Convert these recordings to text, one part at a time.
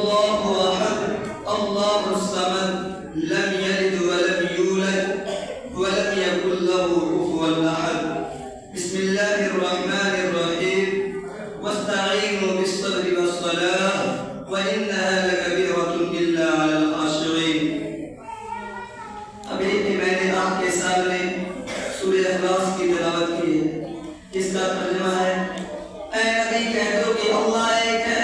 الله أحد الله الصمد لم يلد ولم يولد ولم يكن له كفوا أحد. بسم الله الرحمن الرحيم. واستعينوا بالصبر والصلاة وإنها لكبيرة إلا على الخاشعين. ابھی میں نے آپ کے سامنے سورہ اخلاص کی تلاوت کی ہے، جس کا ترجمہ ہے اے نبی کہہ دو کہ اللہ ایک ہے،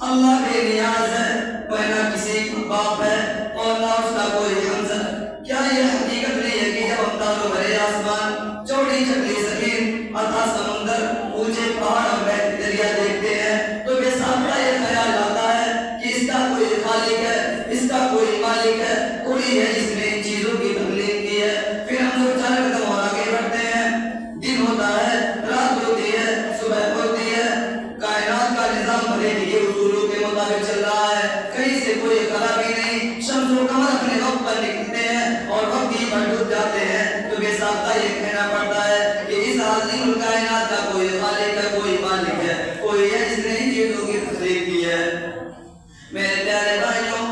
اللہ بے نیاز ہے، وہ نہ کسی کا باپ ہے اور نہ اس کا کوئی ہمسر۔ کیا یہ حقیقت نہیں ہے کہ جب ہم تاروں بھرے آسمان، چوڑی چکلی زمین، اتھا سمندر، اونچے پہاڑ اور بہتے دریا دیکھتے ہیں تو بے ساختہ یہ خیال آتا ہے کہ اس کا کوئی خالق ہے، اس کا کوئی مالک ہے، کوئی ہے جس نے ان چیزوں کی تخلیق کی ہے۔ پھر ہم لوگ چار قدم اور آگے بڑھتے ہیں، دن ہوتا ہے، رات ہوتی ہے، صبح ہوتی ہے، کائنات کا نظام بدلنے کے اصولوں کے مطابق چل رہا ہے، کہیں سے کوئی خرابی نہیں، شمس و قمر اپنے وقت پر نکلتے ہیں اور وقت ہی پر ڈوب جاتے ہیں، تو بے ساختہ یہ کہنا پڑتا ہے کہ اس عظیم الکائنات کا کوئی خالق ہے، کوئی مالک ہے، کوئی ہے جس نے ان چیزوں کی تخلیق کی ہے۔ میرے پیارے بھائیوں،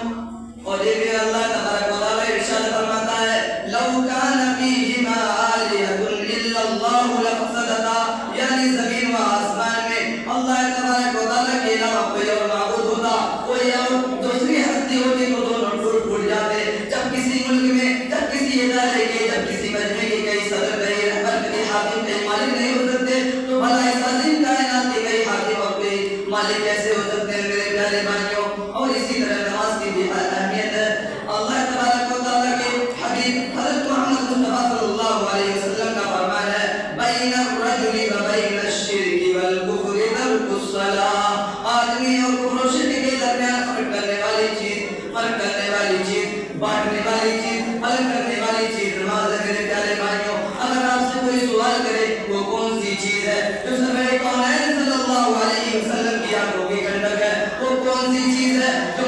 اور یہ بھی اللہ تبارک و تعالیٰ ارشاد فرماتا ہے لو کان فیہما آلہۃ الا اللہ لفسدتا، یعنی زمین و آسمان میں اللہ تبارک و تعالیٰ کے علاوہ کوئی اور معبود ہوتا، کوئی اور دوسری ہستی ہوتی تو دونوں ٹوٹ پھوٹ جاتے۔ جب کسی ملک میں، جب کسی ادارے کے، جب کسی مجمع کے کئی صدر، کئی رہبر، کئی حاکم، کئی مالک نہیں ہو سکتے تو بھلا اس عظیم کائنات کے کئی حاکم اور کئی مالک کیسے ہو سکتے ہیں میرے پیارے بھائیوں؟ اور اسی طرح نماز کی بھی اہمیت ہے۔ اللہ تبارک و تعالیٰ کے حبیب حضرت محمد مصطفیٰ صلی اللہ علیہ وسلم کا فرمان ہے بین الرجل و بین الشرک والکفر ترک الصلاۃ، آدمی اور کفر و شرک کے درمیان فرق کرنے والی چیز، فرق کرنے والی چیز، بانٹنے والی چیز، الگ کرنے والی چیز نماز ہے میرے پیارے بھائیوں۔ اگر آپ سے کوئی سوال کرے وہ کون سی چیز ہے جو سرور کونین صلی اللہ علیہ وسلم کی آنکھوں کی ٹھنڈک ہے، وہ کون سی چیز ہے جو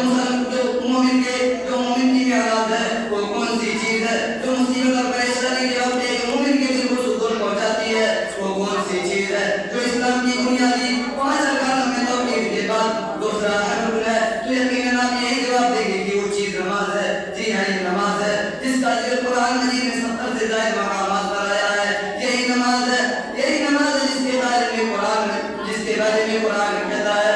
مومن کی معراج ہے، وہ کون سی چیز ہے جو مصیبت اور پریشانی کے وقت ایک مومن کے دل کو سکون پہنچاتی ہے، وہ کون سی چیز ہے جو اسلام کی بنیادی 5 ارکان میں توحید کے بعد دوسرا اہم رکن ہے، تو یقیناً آپ یہی جواب دیں گے کہ وہ چیز نماز ہے۔ جی ہاں، یہ نماز ہے جس کا ذکر قرآن مجید میں 70 سے زائد مقامات پر آیا ہے۔ یہی نماز ہے، یہی نماز ہے جس کے بارے میں قرآن کہتا ہے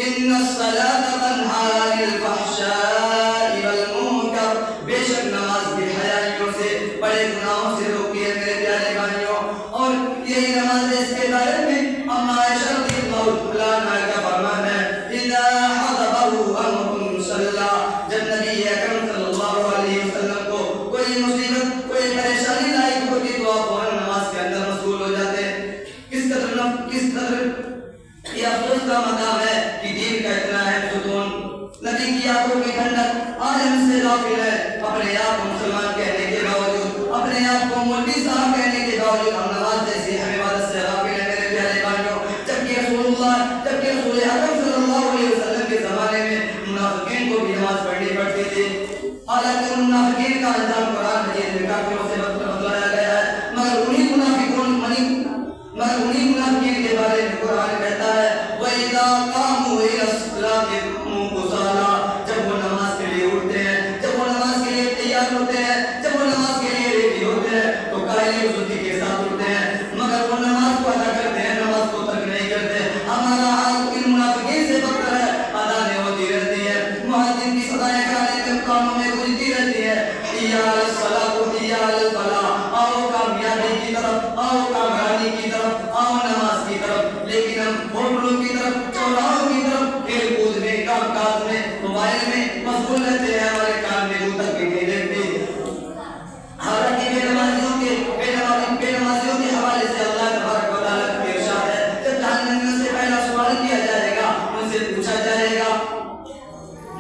ان الصلاۃ تنہی عن الفحشاء والمنکر، بے شک نماز بے حیائیوں سے، بڑے گناہوں سے روکتی ہے میرے پیارے بھائیوں۔ اور یہی نماز ہے، اس کے بارے میں اما عائشہ رضی اللہ عنہا کا فرمان ہے اذا حضبه امر صلی، جب نبی اکرم صلی اللہ علیہ وسلم کو کوئی مصیبت، کوئی پریشانی لاحق ہوتی تو آپ فوراً نماز کے اندر مشغول ہو جاتے۔ کس قدر یہ افسوس کا مقام ہے کہ دین کا اتنا اہم ستون، نبی کی آنکھوں کی ٹھنڈک آج ہم سے غافل ہے۔ اپنے آپ کو مسلمان کہنے کے باوجود، اپنے آپ کو مولوی صاحب کہنے کے باوجود ہم نماز جیسی ہم عبادت سے غافل ہیں میرے پیارے بھائیوں۔ جبکہ رسول اکرم صلی اللہ علیہ وسلم کے زمانے میں منافقین کو بھی نماز پڑھنی پڑتی تھی، حالانکہ ان منافقین کا انجام قرآن مجید میں کافروں سے بتلایا گیا ہے، مگر انہی منافقین کے بارے میں قرآن کہتا ہے وَإِذَا قَامُوا إِلَى الصَّلَاةِ قَامُوا كُسَالَىٰ، جب وہ نماز کے لیے اٹھتے ہیں، جب وہ نماز کے لیے تیار ہوتے ہیں، جب وہ نماز کے لیے ریڈی ہوتے ہیں تو قائل وضوطی کے ساتھ اٹھتے ہیں، مگر وہ نماز کو ادا کرتے ہیں، نماز کو ترک نہیں کرتے۔ ہمارا حال ان منافقین سے بدتر ہے، اذانیں ہوتی رہتی ہے، مؤذن کی صدائیں کانوں میں گونجتی رہتی ہے حی علی الصلاۃ حی علی الفلاح، آؤ کامیابی کی طرف، آؤ کامیابی کی طرف، آؤ نماز کی طرف، لیکن ہم ہوٹلوں کی طرف، چوراہوں کی طرف، کھیل کود میں، کام کاج میں، موبائل میں مشغول رہتے ہیں، ہمارے کان میں دور تک بھی نہیں دیکھتے۔ حالانکہ بے نمازیوں کے حوالے سے اللہ تبارک و تعالیٰ کا ارشاد ہے جب جہنمیوں سے پہلا سوال کیا جائے گا، ان سے پوچھا جائے گا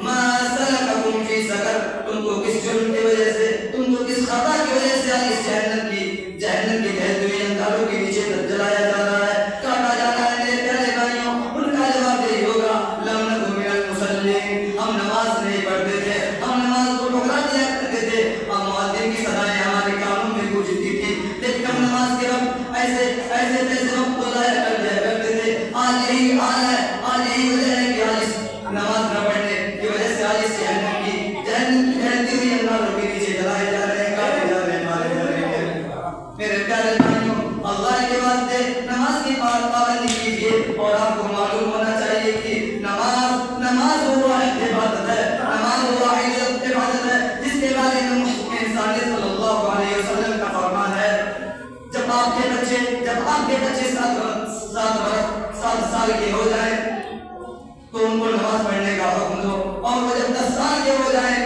ما سلککم فی سقر، تم کو کس جرم کی وجہ سے، تم کو کس خطا کی وجہ سے اس جہنم کی جہتی ہوئی انگاروں کے نیچے تک جلایا جا رہا ہے، کاٹا جا رہا ہے میرے پیارے بھائیوں؟ ان کا جواب یہی ہوگا لم نکن من المصلین، ہم نماز نہیں پڑھتے تھے، ہم اور وہ جب 10 سال کے ہو جائیں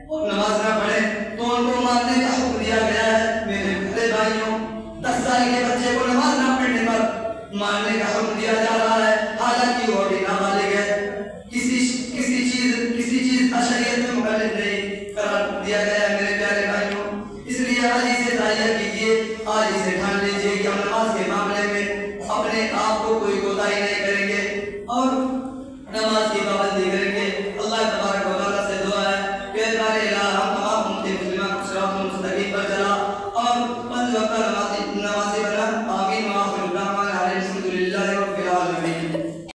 اور نماز نہ پڑھیں تو ان کو مارنے کا حکم دیا گیا ہے۔ میرے بڑے بھائیوں، 10 سال کے بچے کو نماز نہ پڑھنے پر مارنے کا حکم دیا جا رہا ہے، حالانکہ وہ بھی نابالغ ہے، کسی چیز شریعت میں مقلد نہیں قرار دیا گیا ہے۔ میرے پیارے بھائیوں، اس لیے آج اسے تہیہ کیجیے، آج اسے ٹھان لیجیے کہ ہم نماز کے